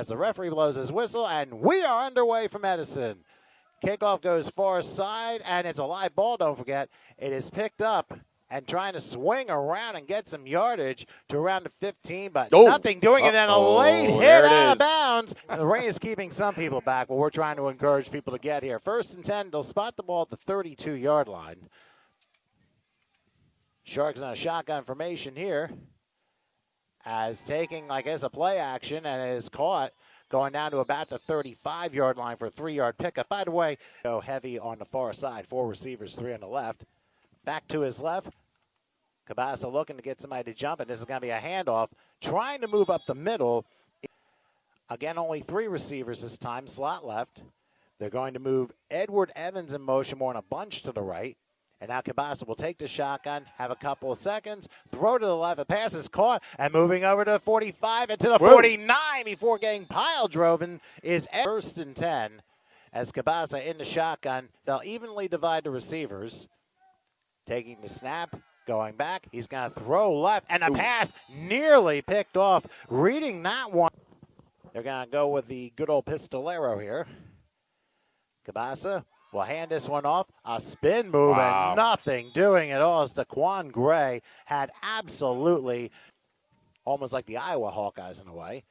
as the referee blows his whistle, and we are underway from Edison. Kickoff goes far side, and it's a live ball, don't forget. It is picked up and trying to swing around and get some yardage to around the 15, but nothing doing it, and a late hit out of bounds. The rain is keeping some people back, but we're trying to encourage people to get here. 1st and 10, they'll spot the ball at the 32-yard line. Sharks on a shotgun formation here as taking, I guess, a play action, and it is caught going down to about the 35-yard line for a 3-yard pickup. By the way, go heavy on the far side. 4 receivers, 3 on the left. Back to his left. Cabasa looking to get somebody to jump, and this is going to be a handoff. Trying to move up the middle. Again, only 3 receivers this time, slot left. They're going to move Edward Evans in motion more in a bunch to the right. And now Cabasa will take the shotgun, have a couple of seconds, throw to the left. The pass is caught, and moving over to 45 and to the 49 before getting pile driven is 1st and 10. As Cabasa in the shotgun, they'll evenly divide the receivers. Taking the snap, going back. He's going to throw left, and a pass nearly picked off. Reading that one, they're going to go with the good old pistolero here. Cabasa will hand this one off. A spin move and nothing doing at all as Daquan Gray had absolutely almost like the Iowa Hawkeyes in a way.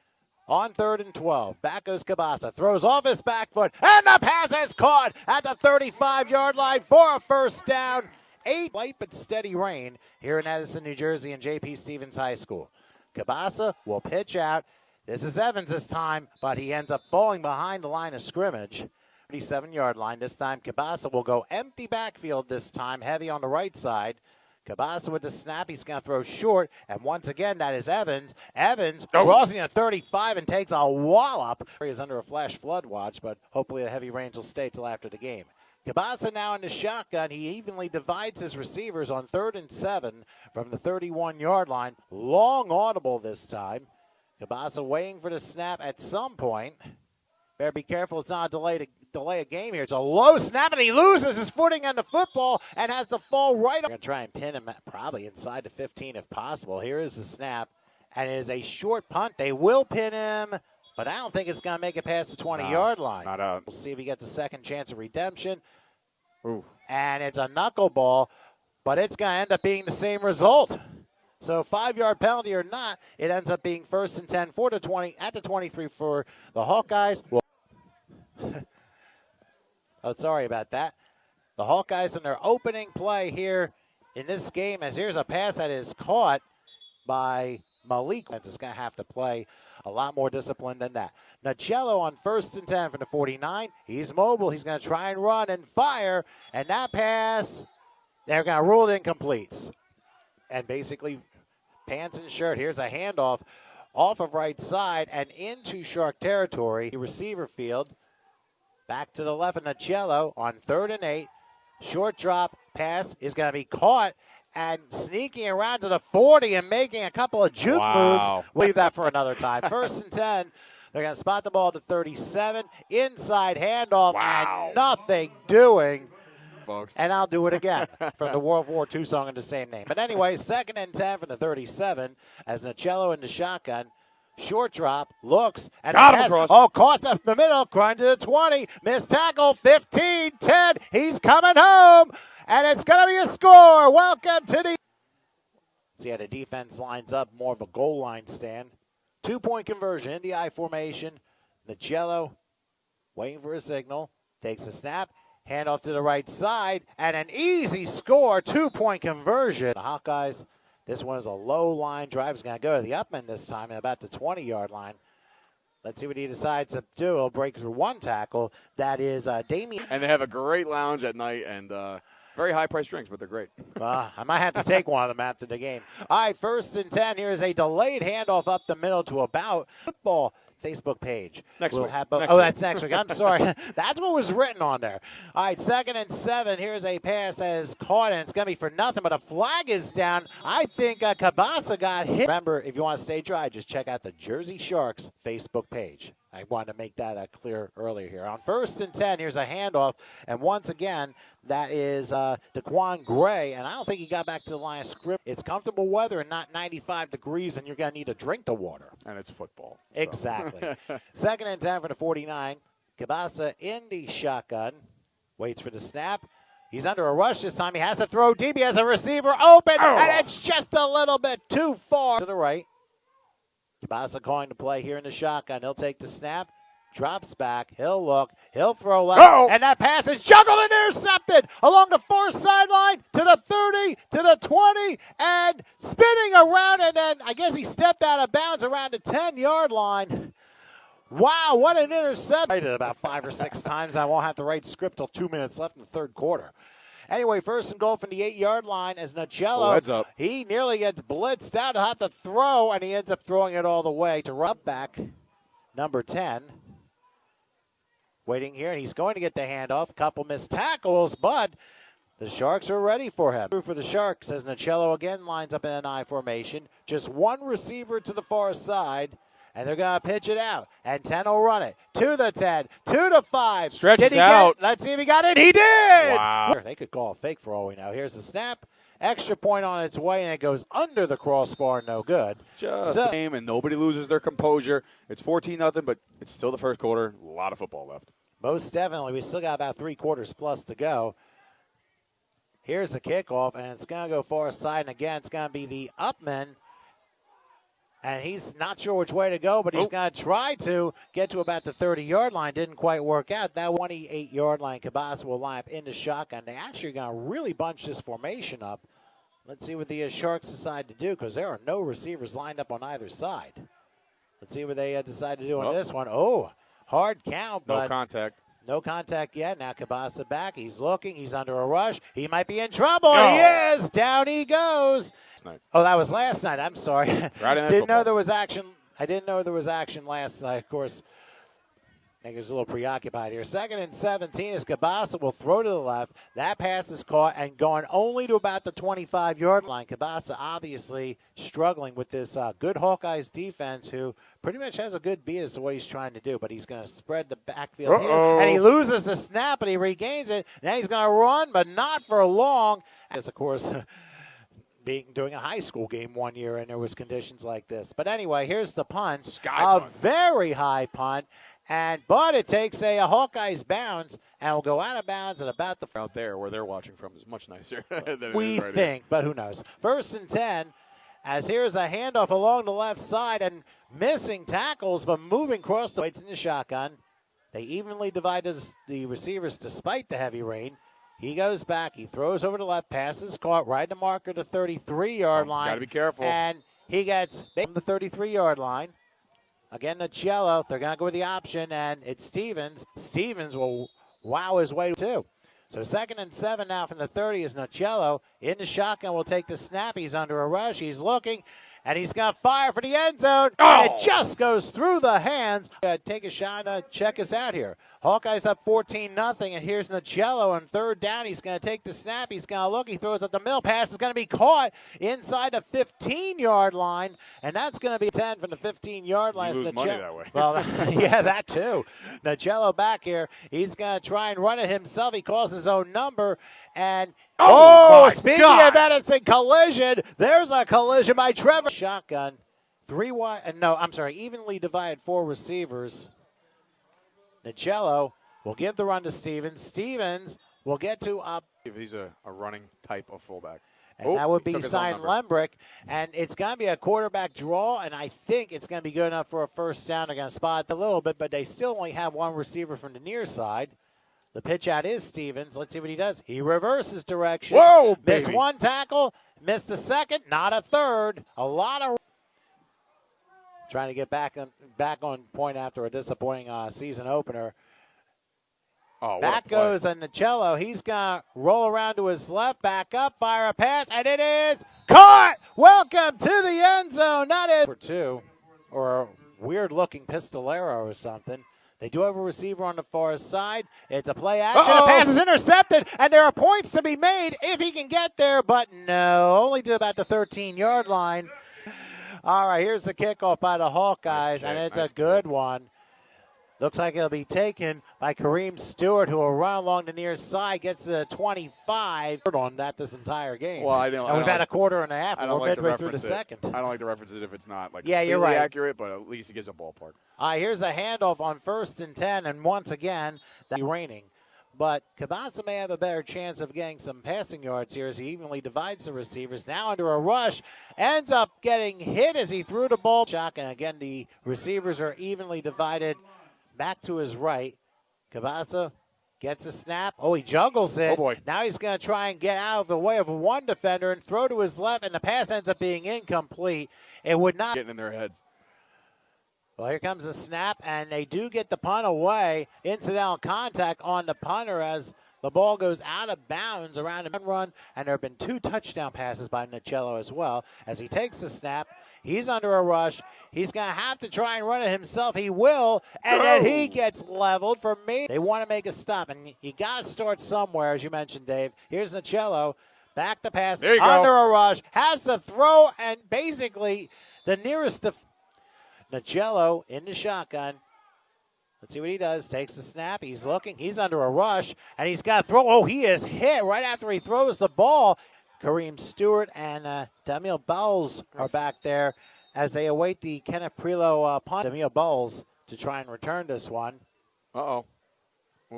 On 3rd and 12, back goes Cabasa, throws off his back foot, and the pass is caught at the 35-yard line for a 1st down. 8 light but steady rain here in Edison, New Jersey, and J.P. Stevens High School. Cabasa will pitch out. This is Evans this time, but he ends up falling behind the line of scrimmage. 37-yard line. This time, Cabasa will go empty backfield this time, heavy on the right side. Cabasa with the snap. He's going to throw short, and once again, that is Evans. Evans crossing a 35 and takes a wallop. He is under a flash flood watch, but hopefully the heavy rains will stay till after the game. Cabasa now in the shotgun. He evenly divides his receivers on 3rd and 7 from the 31-yard line. Long audible this time. Cabasa waiting for the snap at some point. Better be careful it's not a delay a game here. It's a low snap, and he loses his footing on the football and has to fall right. They're going to try and pin him probably inside the 15 if possible. Here is the snap, and it is a short punt. They will pin him, but I don't think it's going to make it past the 20-yard line. Not out. We'll see if he gets a second chance of redemption. And it's a knuckleball, but it's going to end up being the same result. So 5-yard penalty or not, it ends up being 1st and 10 for the 20 at the 23 for the Hawkeyes. Sorry about that. The Hawkeyes in their opening play here in this game, as here's a pass that is caught by Malik. It's going to have to play a lot more disciplined than that. Nacello on 1st and 10 from the 49. He's mobile. He's going to try and run and fire. And that pass, they're going to rule it incomplete. And basically, pants and shirt. Here's a handoff off of right side and into Shark territory. Receiver field. Back to the left of Nacello on 3rd and 8. Short drop pass is going to be caught. And sneaking around to the 40 and making a couple of juke moves. We'll leave that for another time. 1st and 10. They're going to spot the ball to 37. Inside handoff and nothing doing. Folks. And I'll do it again from the World War II song in the same name. But anyway, 2nd and 10 from the 37 as Nacello in the shotgun. Short drop, looks, and caught up the middle, grind to the 20. Missed tackle, 15, 10. He's coming home. And it's going to be a score. Welcome to the... See how the defense lines up, more of a goal line stand. 2-point conversion in the I formation. Nacello waiting for a signal. Takes a snap. Handoff to the right side. And an easy score. 2-point conversion. The Hawkeyes, this one is a low line drive. He's going to go to the up end this time at about the 20-yard line. Let's see what he decides to do. He'll break through one tackle. That is Damian. And they have a great lounge at night and very high-priced drinks, but they're great. I might have to take one of them after the game. All right, 1st and 10. Here's a delayed handoff up the middle to about football Facebook page. Next week. That's next week. I'm sorry. That's what was written on there. All right, 2nd and 7. Here's a pass that is caught, and it's going to be for nothing, but a flag is down. I think Cabasa got hit. Remember, if you want to stay dry, just check out the Jersey Sharks Facebook page. I wanted to make that clear earlier here. On 1st and 10, here's a handoff. And once again, that is Daquan Gray. And I don't think he got back to the line of script. It's comfortable weather and not 95 degrees, and you're going to need a drink of water. And it's football. So. Exactly. 2nd and 10 for the 49. Kielbasa in the shotgun. Waits for the snap. He's under a rush this time. He has to throw deep. He has a receiver open, and it's just a little bit too far to the right. Kielbasa calling to play here in the shotgun. He'll take the snap, drops back, he'll look, he'll throw left, and that pass is juggled and intercepted along the far sideline to the 30, to the 20, and spinning around, and then I guess he stepped out of bounds around the 10-yard line. Wow, what an interception. About 5 or 6 times. I won't have to write script till 2 minutes left in the third quarter. Anyway, 1st and goal from the 8-yard line as Nacello. Heads up. He nearly gets blitzed out. He'll have to throw, and he ends up throwing it all the way to rub back number 10. Waiting here, and he's going to get the handoff. Couple missed tackles, but the Sharks are ready for him. For the Sharks as Nacello again lines up in an I formation. Just one receiver to the far side. And they're going to pitch it out. And 10 will run it. To the 10. To the 5. Stretches out. Let's see if he got it. He did! Wow. They could call a fake for all we know. Here's the snap. Extra point on its way, and it goes under the crossbar. No good. Just a game, and nobody loses their composure. It's 14-0, but it's still the first quarter. A lot of football left. Most definitely. We still got about 3 quarters plus to go. Here's the kickoff, and it's going to go far side. And again, it's going to be the Upman. And he's not sure which way to go, but he's going to try to get to about the 30-yard line. Didn't quite work out. That 28-yard line, Kielbasa will line up in the shotgun. They actually are going to really bunch this formation up. Let's see what the Sharks decide to do, because there are no receivers lined up on either side. Let's see what they decide to do on this one. Oh, hard count, but no contact. No contact yet. Now Kielbasa back. He's looking. He's under a rush. He might be in trouble. No. He is. Down he goes. Oh, that was last night. I'm sorry. Didn't know there was action. I didn't know there was action last night. Of course, I think he was a little preoccupied here. 2nd and 17 as Kielbasa will throw to the left. That pass is caught and going only to about the 25-yard line. Kielbasa obviously struggling with this good Hawkeyes defense, who pretty much has a good beat as to what he's trying to do, but he's going to spread the backfield here. And he loses the snap, but he regains it. Now he's going to run, but not for long. As, of course, doing a high school game one year, and there was conditions like this. But anyway, here's the punt. Very high punt. But it takes a Hawkeyes bounce, and will go out of bounds at about the... Out there, where they're watching from, is much nicer than we right think, but who knows. 1st and 10, as here's a handoff along the left side, and missing tackles, but moving across the weights in the shotgun. They evenly divide the receivers despite the heavy rain. He goes back. He throws over the left. Passes caught right to marker to 33-yard line. Got to be careful. And he gets from the 33-yard line. Again, Nacello. They're going to go with the option, and it's Stevens. Stevens will wow his way too. So 2nd and 7 now from the 30 is Nacello. In the shotgun will take the snap. He's under a rush. He's looking. And he's going to fire for the end zone. And it just goes through the hands. Take a shot. Check us out here. Hawkeyes up 14-0. And here's Nacello on 3rd down. He's going to take the snap. He's going to look. He throws at the middle. Pass is going to be caught inside the 15-yard line. And that's going to be 10 from the 15-yard line. You lose money that way. Well, yeah, that too. Nacello back here. He's going to try and run it himself. He calls his own number. And speaking of Edison collision, there's a collision by Trevor. Shotgun, evenly divided 4 receivers. Nacello will give the run to Stevens. Stevens will get to up. He's a running type of fullback. And that would be Sign Lembrick. And it's going to be a quarterback draw, and I think it's going to be good enough for a first down. They're going to spot it a little bit, but they still only have one receiver from the near side. The pitch out is Stevens. Let's see what he does. He reverses direction. Whoa, missed 1 tackle, missed the 2nd, not a 3rd. A lot of trying to get back on point after a disappointing season opener. Back goes Nacello. He's going to roll around to his left, back up, fire a pass, and it is caught. Welcome to the end zone. That is for 2, or a weird-looking pistolero or something. They do have a receiver on the far side. It's a play action. The pass is intercepted, and there are points to be made if he can get there, but no, only to about the 13-yard line. All right, here's the kickoff by the Hawkeyes, and it's a good one. Looks like it'll be taken by Kareem Stewart, who will run along the near side, gets to 25 on that this entire game. Well, I don't. And we've had a quarter and a half. I don't We're like to midway through the reference it. second. I don't like to reference it if it's not like Yeah, you're completely right. accurate, but at least it gives a ballpark. Here's a handoff on 1st and 10, and once again, that's raining. But Cabasa may have a better chance of getting some passing yards here as he evenly divides the receivers. Now under a rush, ends up getting hit as he threw the ball. Shotgun, again, the receivers are evenly divided. Back to his right. Cabasa gets a snap. Oh, he juggles it. Oh, boy. Now he's going to try and get out of the way of one defender and throw to his left, and the pass ends up being incomplete. It would not. Getting in their heads. Well, here comes the snap, and they do get the punt away. Incidental contact on the punter as the ball goes out of bounds around the run, and there have been 2 touchdown passes by Nicello as well. As he takes the snap, he's under a rush. He's going to have to try and run it himself. He will, and then he gets leveled for me. They want to make a stop, and you got to start somewhere, as you mentioned, Dave. Here's Nicello, back to pass, There you go. under a rush, has to throw, and basically the nearest Nicello in the shotgun. Let's see what he does. Takes the snap. He's looking. He's under a rush, and he's got to throw. Oh, he is hit right after he throws the ball. Kareem Stewart and Damiel Bowles are back there as they await the Kenneth Prelo punt. Damiel Bowles to try and return this one. Uh-oh.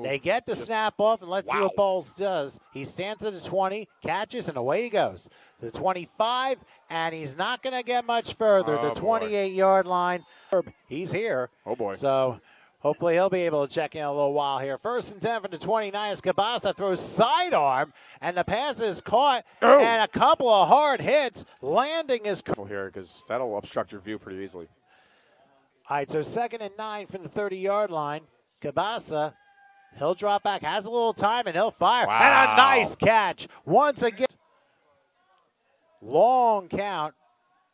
They get the snap off, and let's see what Bowles does. He stands at the 20, catches, and away he goes. To the 25, and he's not going to get much further. Oh, the 28-yard line. He's here. Oh, boy. So hopefully he'll be able to check in a little while here. 1st and 10 from the 29 as Cabasa throws sidearm, and the pass is caught, and a couple of hard hits. Landing is here because that'll obstruct your view pretty easily. All right, so 2nd and 9 from the 30-yard line. Cabasa, he'll drop back, has a little time, and he'll fire. Wow. And a nice catch. Once again, long count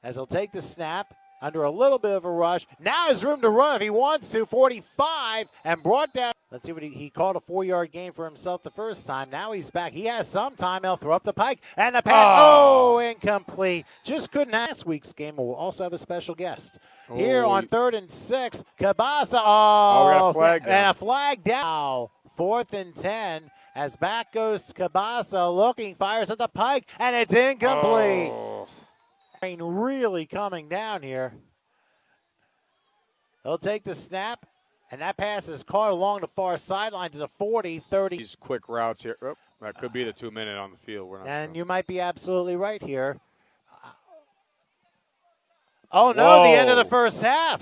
as he'll take the snap under a little bit of a rush. Now has room to run if he wants to. 45 and brought down. Let's see what he called a 4-yard gain for himself the first time. Now he's back. He has some time. He'll throw up the pike. And the pass, incomplete. Just couldn't have. Last week's game will also have a special guest. Here on 3rd and 6, Cabasa. We got a flag down. And a flag down. 4th and 10 as back goes Cabasa looking, fires at the pike, and it's incomplete. Rain really coming down here. He'll take the snap, and that pass is caught along the far sideline to the 40, 30. These quick routes here. Oh, that could be the 2-minute on the field. We're not And sure. you might be absolutely right here. Oh, no, the end of the first half.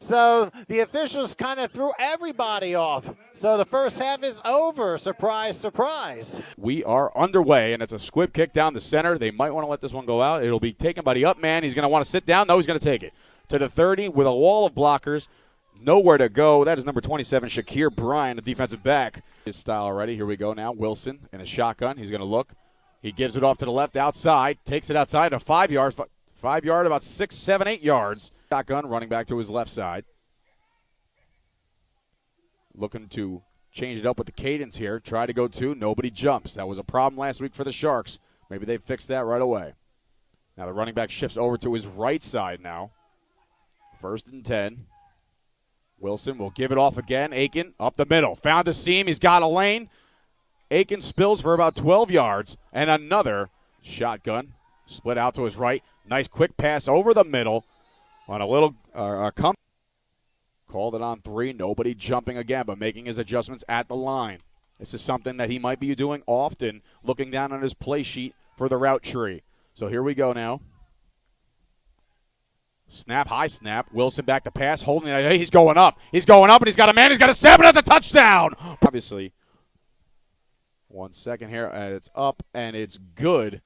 So the officials kind of threw everybody off. So the first half is over. Surprise, surprise. We are underway, and it's a squib kick down the center. They might want to let this one go out. It'll be taken by the up man. He's going to want to sit down. No, he's going to take it. To the 30 with a wall of blockers. Nowhere to go. That is number 27, Shakir Bryan, the defensive back. His style already. Here we go now. Wilson in a shotgun. He's going to look. He gives it off to the left outside. Takes it outside to 5 yards. 5 yard, about 6, 7, 8 yards. Shotgun running back to his left side. Looking to change it up with the cadence here. Try to go 2. Nobody jumps. That was a problem last week for the Sharks. Maybe they fixed that right away. Now the running back shifts over to his right side now. 1st and 10. Wilson will give it off again. Aiken up the middle. Found a seam. He's got a lane. Aiken spills for about 12 yards. And another shotgun. Split out to his right. Nice quick pass over the middle on a little come. Called it on 3. Nobody jumping again, but making his adjustments at the line. This is something that he might be doing often, looking down on his play sheet for the route tree. So here we go now. Snap, high snap. Wilson back to pass, holding it. He's going up. He's going up, and he's got a man. He's got a step, and that's a touchdown. Obviously, 1 second here, and it's up, and it's good.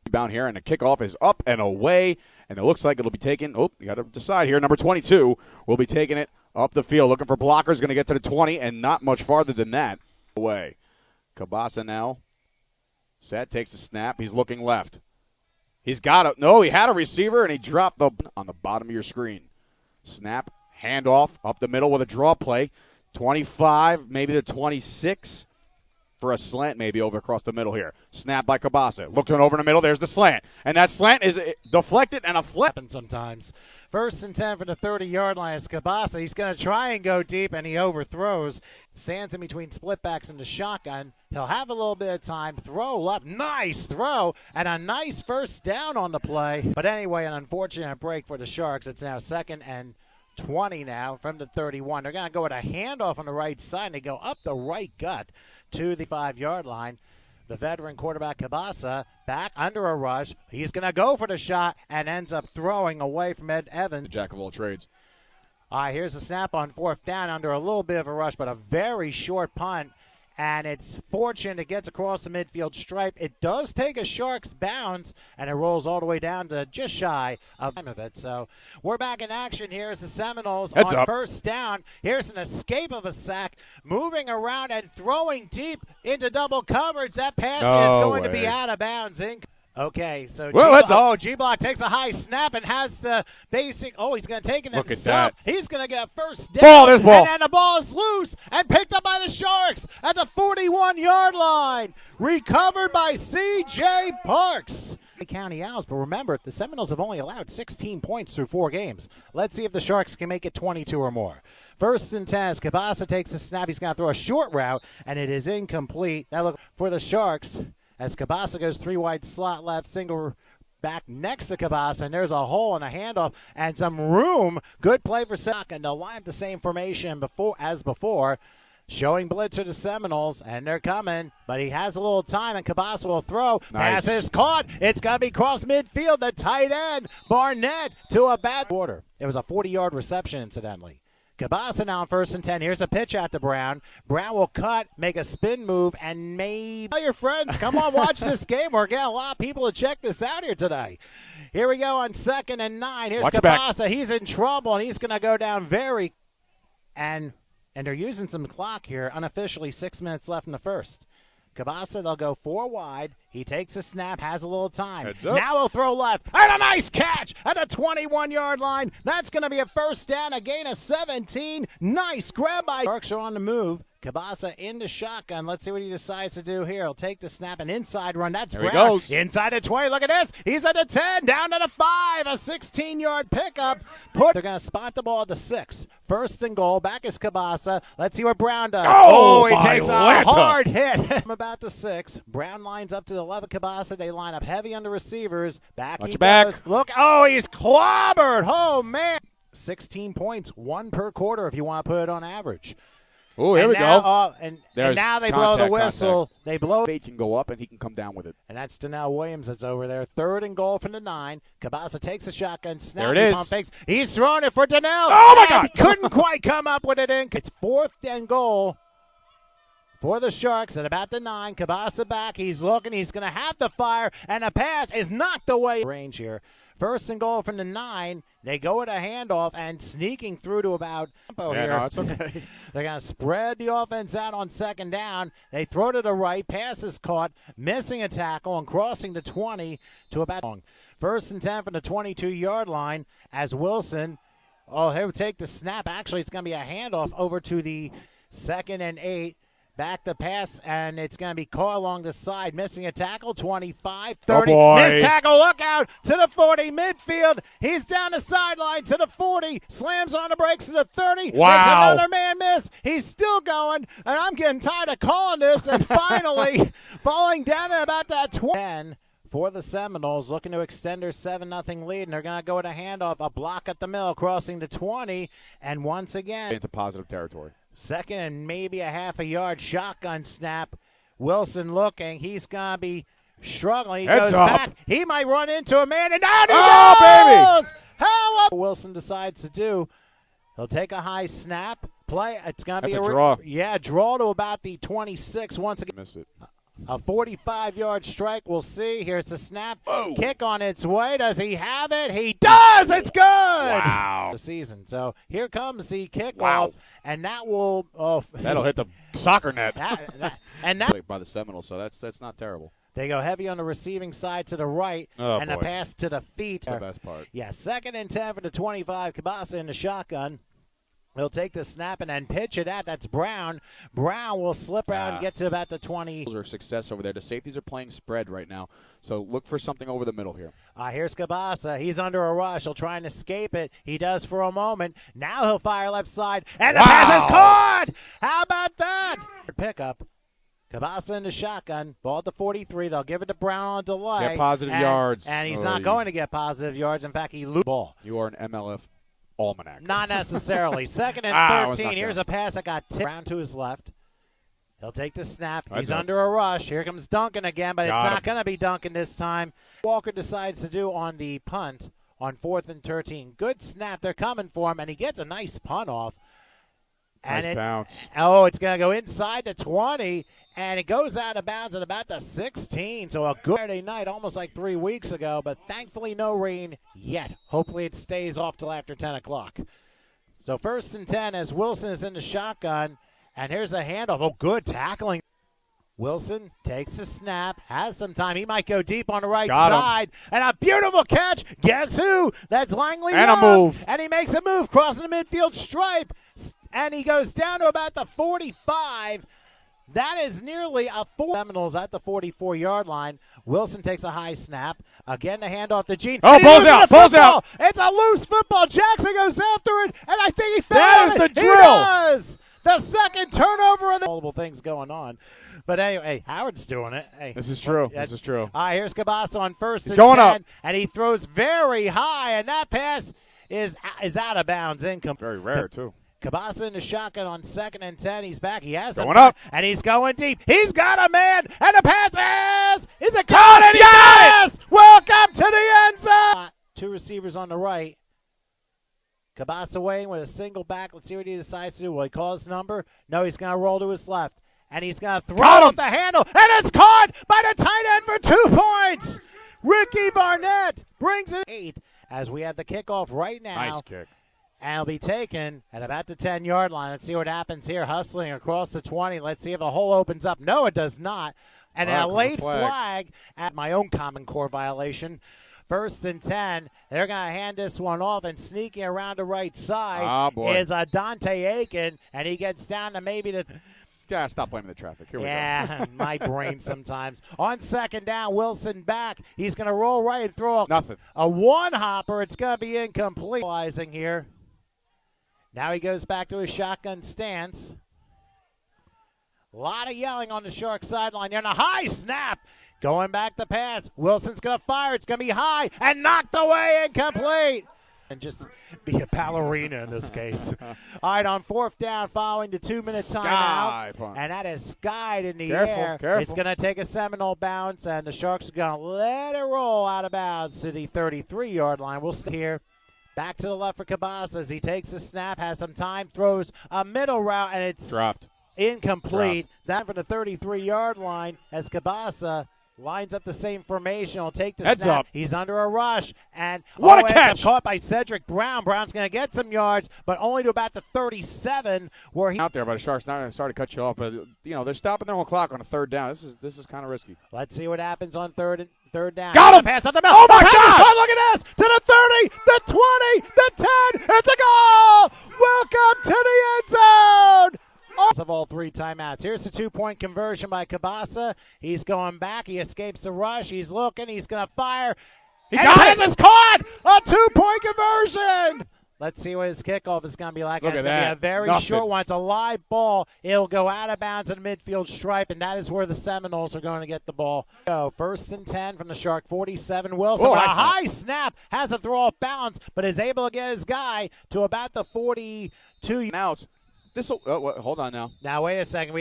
Rebound here, and the kickoff is up and away, and it looks like it'll be taken. Oh, you got to decide here. Number 22 will be taking it up the field, looking for blockers. Going to get to the 20, and not much farther than that. Away. Cabasa now. Set, takes a snap. He's looking left. He's got it. No, he had a receiver, and he dropped on the bottom of your screen. Snap, handoff, up the middle with a draw play. 25, maybe the 26. For a slant maybe over across the middle here. Snap by Cabasa. Looks on over in the middle. There's the slant. And that slant is deflected and a flip. Happens sometimes First and 10 for the 30-yard line. It's Cabasa. He's going to try and go deep, and he overthrows. Stands in between splitbacks and the shotgun. He'll have a little bit of time. Throw left. Nice throw, and a nice first down on the play. But anyway, an unfortunate break for the Sharks. It's now 2nd and 20 now from the 31. They're going to go with a handoff on the right side, and they go up the right gut to the 5-yard line. The veteran quarterback Cabasa back under a rush. He's going to go for the shot and ends up throwing away from Ed Evans. The jack of all trades. All right, here's the snap on 4th down under a little bit of a rush, but a very short punt. And it's fortunate it gets across the midfield stripe. It does take a Sharks bounce, and it rolls all the way down to just shy of it. So we're back in action here as the Seminoles Heads on up. first down. Here's an escape of a sack, moving around and throwing deep into double coverage. That pass is going to be out of bounds. Okay, so G-Block takes a high snap and has the basic. Oh, he's going to take it Look himself. at that. He's going to get a first down. Ball, there's ball. And the ball is loose and picked up by the Sharks at the 41-yard line. Recovered by C.J. Parks. County Owls, but remember, the Seminoles have only allowed 16 points through 4 games. Let's see if the Sharks can make it 22 or more. First and 10, Cabasa takes the snap. He's going to throw a short route, and it is incomplete. That look for the Sharks as Cabasa goes 3 wide slot left, single back next to Cabasa, and there's a hole and a handoff and some room. Good play for Sack, and they'll line up the same formation as before. Showing blitz to the Seminoles, and they're coming, but he has a little time, and Cabasa will throw. Nice. Pass is caught. It's going to be cross midfield. The tight end, Barnett, to a bad quarter. It was a 40-yard reception, incidentally. Cabasa now on first and 10. Here's a pitch out to Brown. Brown will cut, make a spin move, and maybe tell your friends, come on, watch this game. We're getting a lot of people to check this out here today. Here we go on 2nd and 9. Here's Cabasa. He's in trouble, and he's going to go down and they're using some clock here. Unofficially, 6 minutes left in the first. Cabasa, they'll go 4 wide. He takes a snap, has a little time. Now he'll throw left. And a nice catch at the 21-yard line. That's going to be a first down, a gain of 17. Nice grab by Sharks are on the move. Cabasa into shotgun. Let's see what he decides to do here. He'll take the snap, an inside run. That's there Brown. He goes. Inside the 20. Look at this. He's at the 10, down to the 5. A 16-yard pickup. They're going to spot the ball at the 6. First and goal. Back is Cabasa. Let's see what Brown does. He takes a hard hit. About the 6. Brown lines up to the 11. Cabasa. They line up heavy on the receivers. Back he goes. Look. He's clobbered. Oh, man. 16 points, 1 per quarter if you want to put it on average. Oh, here we go. And now they blow the whistle. Contact. They blow. He can go up, and he can come down with it. And that's Donnell Williams that's over there. 3rd and goal from the 9. Cabasa takes a shotgun snap. There it is. Pump fakes. He's throwing it for Donnell. Oh, my God. He couldn't quite come up with it in. It's 4th and goal for the Sharks at about the 9. Cabasa back. He's looking. He's going to have to fire. And a pass is knocked away. Range here. 1st and goal from the 9. They go with a handoff and sneaking through to about here. No, it's okay. They're going to spread the offense out on 2nd down. They throw to the right. Pass is caught. Missing a tackle and crossing the 20 to about 1st and 10 from the 22-yard line as Wilson. He'll take the snap. Actually, it's going to be a handoff over to the 2nd and 8. Back the pass, and it's going to be caught along the side. Missing a tackle, 25, 30. Missed tackle, look out to the 40, midfield. He's down the sideline to the 40. Slams on the brakes to the 30. Wow. Makes another man miss. He's still going, and I'm getting tired of calling this. And finally, falling down at about that 20. For the Seminoles, looking to extend their 7-0 lead, and they're going to go with a handoff, a block at the middle, crossing the 20, and once again into positive territory. 2nd and maybe a half a yard shotgun snap. Wilson looking. He's going to be struggling. He goes back. He might run into a man, and down he goes! Baby! How Wilson decides to do. He'll take a high snap. Play. It's going to be a draw. Yeah, draw to about the 26 once again. Missed it. A 45-yard strike. We'll see. Here's the snap. Kick on its way. Does he have it? He does. It's good. Wow. The season. So here comes the kickoff. Wow. And that will. That'll hit the soccer net. That by the Seminoles. So that's not terrible. They go heavy on the receiving side to the right, and a pass to the feet. That's the best part. Yeah, 2nd and 10 for the 25. Cabasa in the shotgun. He'll take the snap and then pitch it at. That's Brown. Brown will slip around and get to about the 20. Or success over there. The safeties are playing spread right now, so look for something over the middle here. Here's Cabasa. He's under a rush. He'll try and escape it. He does for a moment. Now he'll fire left side, and the pass is caught. How about that? Pickup. Cabasa in the shotgun. Ball at the 43. They'll give it to Brown on delay. Get positive yards. And he's not going to get positive yards. In fact, he loses the ball. You are an MLF almanac. Not necessarily. Second and 13. Here's good. a pass that got tipped. Brown to his left. He'll take the snap. That's He's up. under a rush. Here comes Duncan again, but Got it's him. not going to be Duncan this time. Walker decides to do on the punt on 4th and 13. Good snap. They're coming for him, and he gets a nice punt off. Nice And bounce. Oh, it's going to go inside the 20, and it goes out of bounds at about the 16. So a good Saturday night, almost like 3 weeks ago, but thankfully no rain yet. Hopefully it stays off till after 10 o'clock. So 1st and 10 as Wilson is in the shotgun, and here's a handoff. Oh, good tackling. Wilson takes the snap, has some time. He might go deep on the right Got him. side. And a beautiful catch. Guess who? That's Langley And a Young. move. And he makes a move, crossing the midfield stripe. And he goes down to about the 45. That is nearly a 4. Seminoles at the 44-yard line. Wilson takes a high snap. Again, the handoff to Gene. Oh, And he balls loses out, the balls football. out. It's a loose football. Jackson goes after it, and I think he found That is it. the He drill. does. The second turnover of the multiple things going on. But anyway, Howard's doing it. Hey, This is true. This is true. All right, here's Cabasa on 1st and going 10, up. and he throws very high, and that pass is out of bounds. Incomplete. Very rare, too. Cabasa in the shotgun on 2nd and 10. He's back. He has some Going time, up. and he's going deep. He's got a man, and the pass is it caught? And he got it! Welcome to the end zone. 2 receivers on the right. Cabasa waiting with a single back. Let's see what he decides to do. Will he call his number? No, he's going to roll to his left. And he's going to throw Got him. up the handle. And it's caught by the tight end for 2 points. Ricky Barnett brings it 8 as we have the kickoff right now. Nice kick. And it'll be taken at about the 10-yard line. Let's see what happens here. Hustling across the 20. Let's see if the hole opens up. No, it does not. And Flag a on the late flag. flag at my own Common Core violation. 1st and 10. They're going to hand this one off, and sneaking around the right side boy. is Dante Aiken, and he gets down to maybe the Yeah, stop blaming the traffic. Here we go. yeah, my brain sometimes. On 2nd down, Wilson back. He's going to roll right and throw Nothing. a one-hopper. It's going to be incomplete. Here. Now he goes back to his shotgun stance. A lot of yelling on the Shark sideline. And a high snap. Going back the pass. Wilson's going to fire. It's going to be high and knocked away, incomplete. And just be a ballerina in this case. All right, on 4th down, following the 2-minute Sky timeout. punt. And that is skied in the Careful, air. careful. It's going to take a Seminole bounce, and the Sharks are going to let it roll out of bounds to the 33-yard line. We'll stay here. Back to the left for Cabasa as he takes a snap, has some time, throws a middle route, and it's Dropped. incomplete. That for the 33-yard line as Cabasa lines up the same formation. He'll take the Heads snap. up. He's under a rush. And What a ends catch. up caught by Cedric Brown. Brown's going to get some yards, but only to about the 37 where he. Out there by the Sharks. Not sorry to cut you off, but they're stopping their own clock on a 3rd down. This is kind of risky. Let's see what happens on third down. Got Here's him. a pass up the middle. Oh, my The pass is God. caught. Look at this. To the 30, the 20, the 10. It's a goal. Welcome to the end zone. Of all 3 timeouts. Here's the 2-point conversion by Cabasa. He's going back. He escapes the rush. He's looking. He's going to fire. He And got pass it. is caught. A 2-point conversion. Let's see what his kickoff is going to be like. Look It's at going to be that. a very Nothing. short one. It's a live ball. It'll go out of bounds in the midfield stripe, and that is where the Seminoles are going to get the ball. So 1st and 10 from the Shark 47. Wilson Oh, with a high high snap. Has to throw off balance, but is able to get his guy to about the 42. Now it's this. Hold on now. Now, wait a second.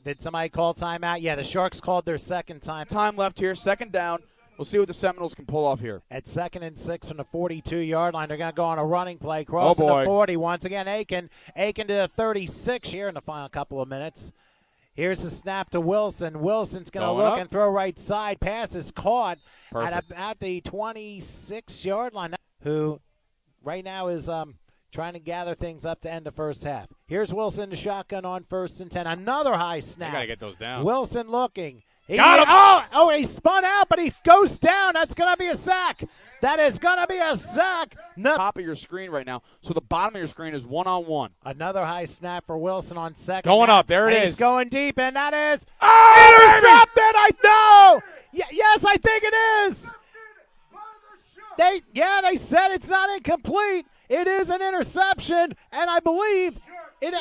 Did somebody call timeout? Yeah, the Sharks called their second time. Time left here. 2nd down. We'll see what the Seminoles can pull off here. At 2nd and 6 from the 42-yard line, they're going to go on a running play, crossing boy. the 40. Once again, Aiken to the 36 here in the final couple of minutes. Here's the snap to Wilson. Wilson's going to Going look up. and throw right side. Pass is caught Perfect. at about the 26-yard line, who right now is trying to gather things up to end the first half. Here's Wilson, the shotgun on 1st and 10. Another high snap. I got to get those down. Wilson looking. Got him. Oh, he spun out, but he goes down. That's going to be a sack. That is going to be a sack. No. Top of your screen right now. So the bottom of your screen is one-on-one. Another high snap for Wilson on second. Going down. up. There it He's is. going deep, and that is intercepted. I know. Yes, I think it is. They said it's not incomplete. It is an interception, and I believe it.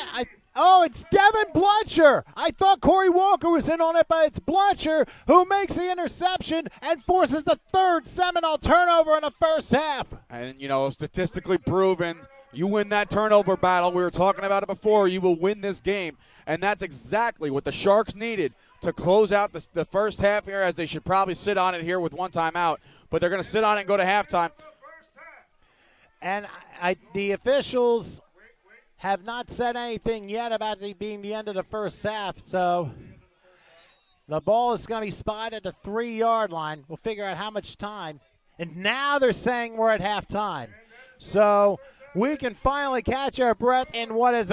It's Devin Blutcher. I thought Corey Walker was in on it, but it's Blutcher who makes the interception and forces the third Seminole turnover in the first half. And, statistically proven, you win that turnover battle. We were talking about it before. You will win this game. And that's exactly what the Sharks needed to close out the first half here, as they should probably sit on it here with one timeout. But they're going to sit on it and go to halftime. And the officials have not said anything yet about it being the end of the first half. So the ball is going to be spotted at the 3-yard line. We'll figure out how much time. And now they're saying we're at halftime. So we can finally catch our breath in what is